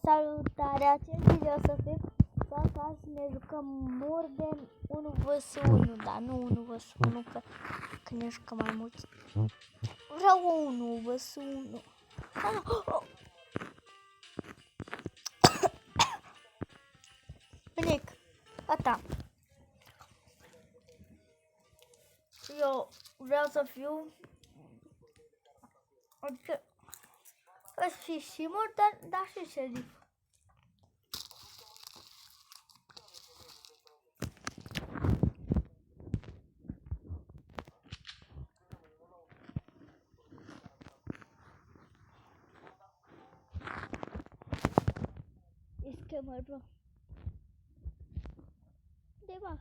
Salutare, acest video o să fie ca să ne jucăm Morden 1 vs 1, dar nu 1 vs 1, că ne jucăm mai mulți. Vreau 1 vs 1. Plec, gata. Eu vreau să fiu, adică să fii și Morden, dar și șerif. Scammer, bro. De bă.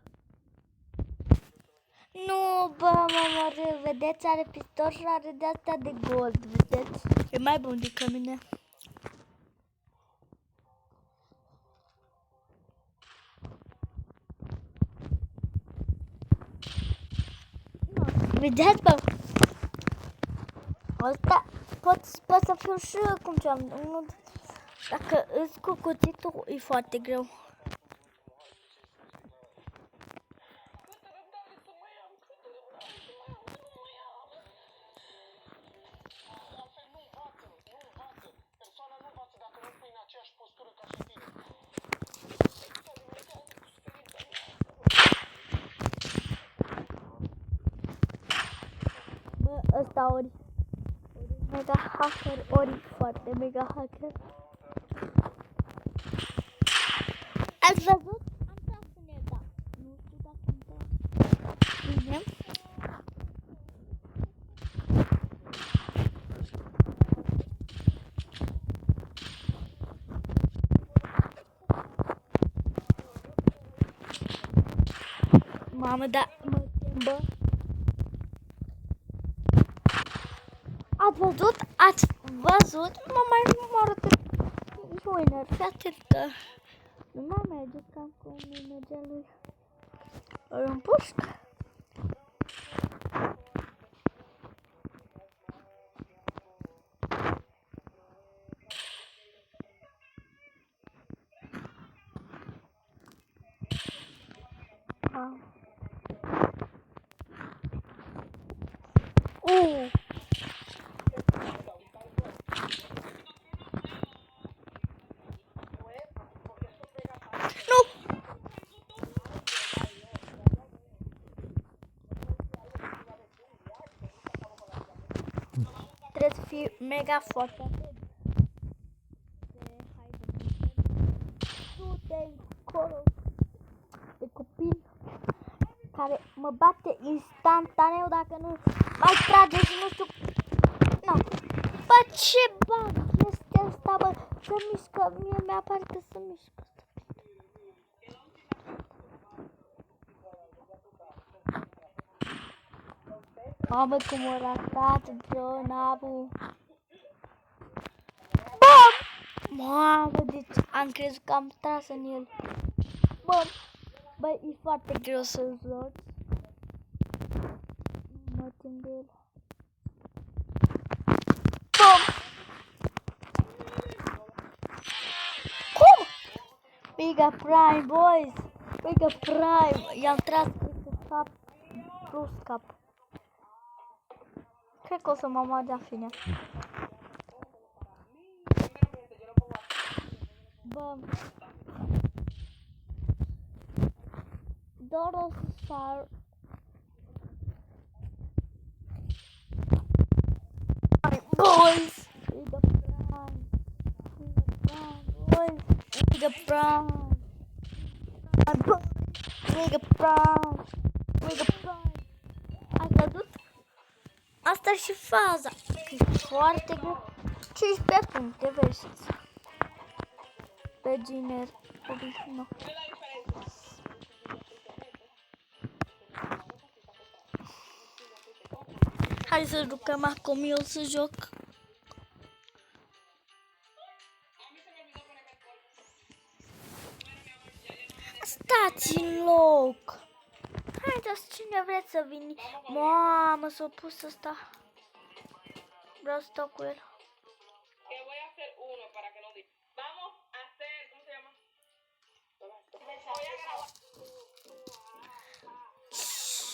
Nu, bă, mă, vedeți, are pistol și are de asta de gold, vedeți? E mai bun decât mine. Vedeți, bă? Asta pot să fiu și cum ce am. Dacă îți cu cuțitul, e foarte greu. Bă, ăsta ori mega hacker, ori foarte mega hacker. Ați văzut? Am tras în el, da. Nu știu dacă am tras. Bine. Mamă, da, mă schimbă. Ați văzut? Ați văzut? Mă mai numără că winner. Fii atent că nu mai merge cam cum îi mergea lui. Îl împușc. Trebuie să fii mega foarte atent. De copil care mă bate instantaneu dacă nu mai trage și nu știu. No. Bă, ce bug este asta, bă? Se mișcă, mie mi-apare că se mișcă. Mamă, cum o ratat dronabul. Bă! Mamă, deci am crezut că am tras în el. Bă, e foarte greu să joci. Mă țin de el. Bum! Cum? Mega Prime, boys! Mega Prime! I-am tras pe cap, plus cap. Cred că o să mă moară fine. Bă! Doar o să sar. Boys! Mega Prime! Boys! Mega Prime! Mega Prime! Mega Prime! Ați văzut? Asta și faza. E foarte greu. 15 puncte, vezi. Beginner. No. Hai să jucăm acum, eu să joc. Stați în loc. Haideți, cine vreți să vini. Mamă, s-a pus ăsta. Vreau să stau cu el. Vamos a hacer, ¿cómo se llama? Voy a grabar.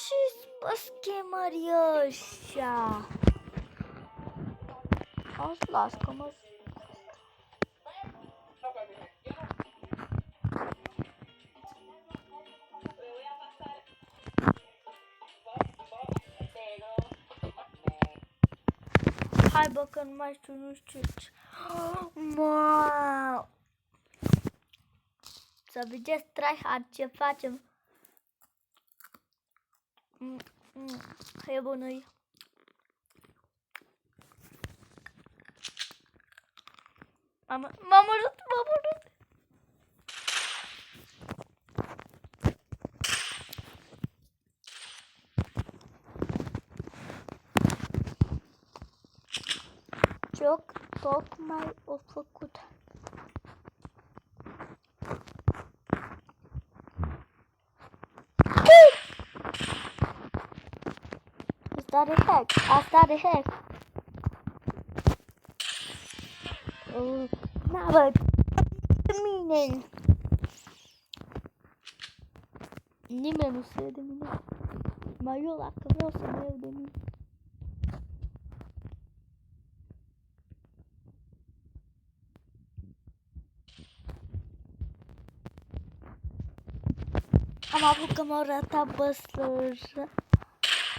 Chispas chemări ăștia. O să las că mă... Hai bă că nu mai știu, nu știu ce. Mă! Să vedeți tryhard ce facem. E bună-i. M-am urât. Cioc tocmai o făcut. Asta are hack. Na bă, mine. Nimeni nu se ia de mine. Mai eu dacă vreau să mă iau de mine. Am avut că m-au ratat bă slăjă.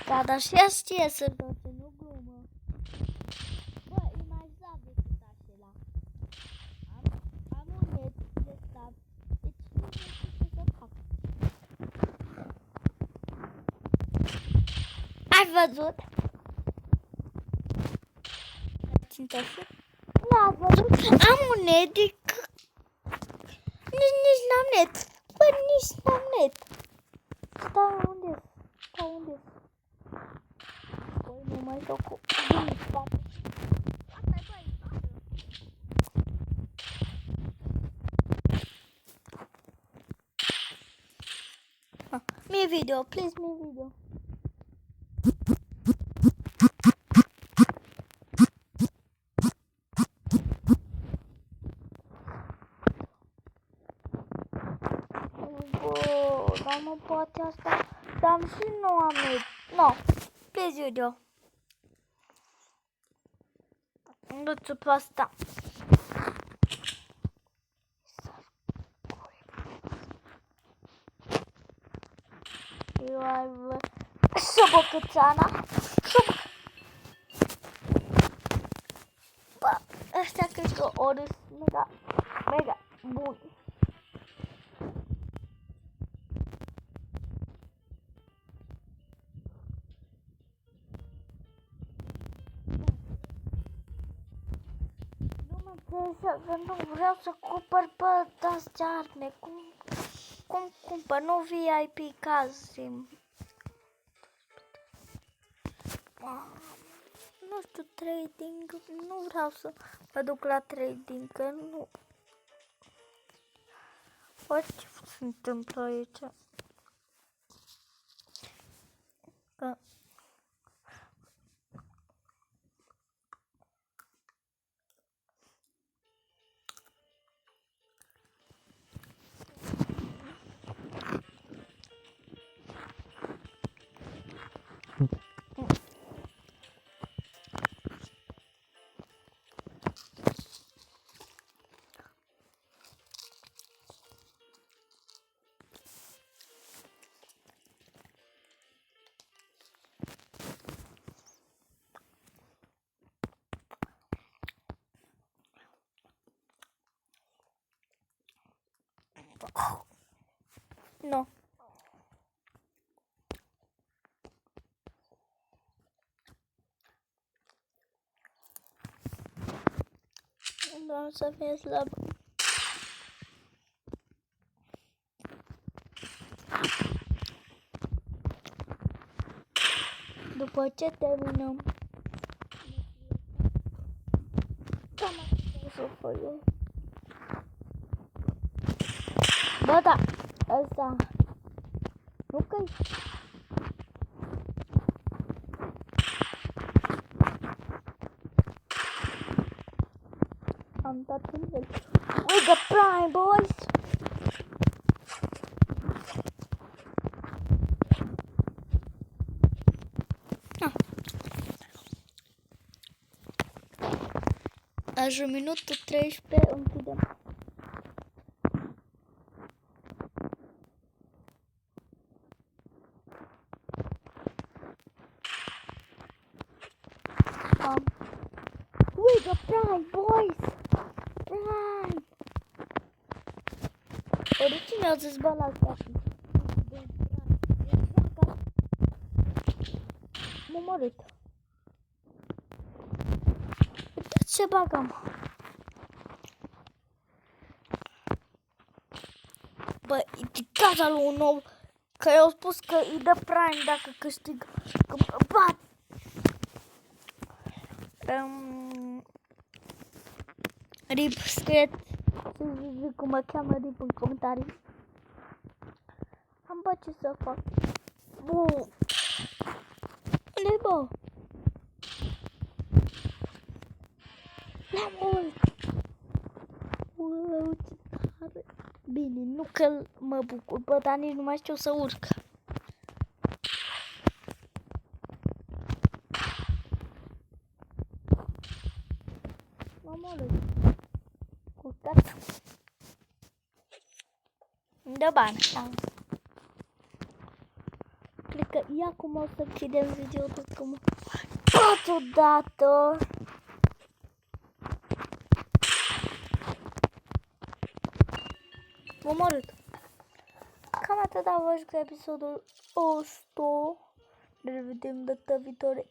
Da, dar și ea știe să joace, nu glumă. Bă, imaginați decât acela. Am un net de stat. Deci nu știu ce să fac. Ai văzut? N-ați văzut? Am un net de... Nici n-am net. Bă, nici n-am net. Stai unde? Băi, nu mai joc cu... Mi video, please, mi video. Bă, dar nu poate asta. Dar și nu am net. No, please video. Du-ți pe asta. Eu ai vă... Șobocățana. Bă, ăștia cred că ori mega buni. Că nu vreau să cumpăr pe astea arme. Cum cumpăr? Nu VIP Kazim. Nu știu, trading. Nu vreau să mă duc la trading, că nu. Uite ce se întâmplă aici. Că... Nu. Doar să fie slab. După ce terminăm, cam așa să fac eu. Bă, da, ăsta, nu că-i... Am dat în el. We got Prime, boys! Ajung minutul 13, închidem. We got Prime, boys! Prime! Oricine o să-ți bă la asta? M-a omorât. Uitați ce bagam. Bă, e casa lui un nou. Că i-au spus că îi dă Prime dacă câștigă. Că mă bat. Rip, scrieți să zic cum mă cheamă Rip în comentarii. Am bă ce să fac. Bun. Unde bă? La mult. Uau, ce tare. Bine, nu că mă bucur, bă, dar nici nu mai știu să urc. Mamă, urcat. Îmi dă bani, așa. Cred că ia cum o să închidem video-ul tot cum tot odată. M-am omorât. Cam atât a fost cu episodul 100. Ne revedem data viitoare.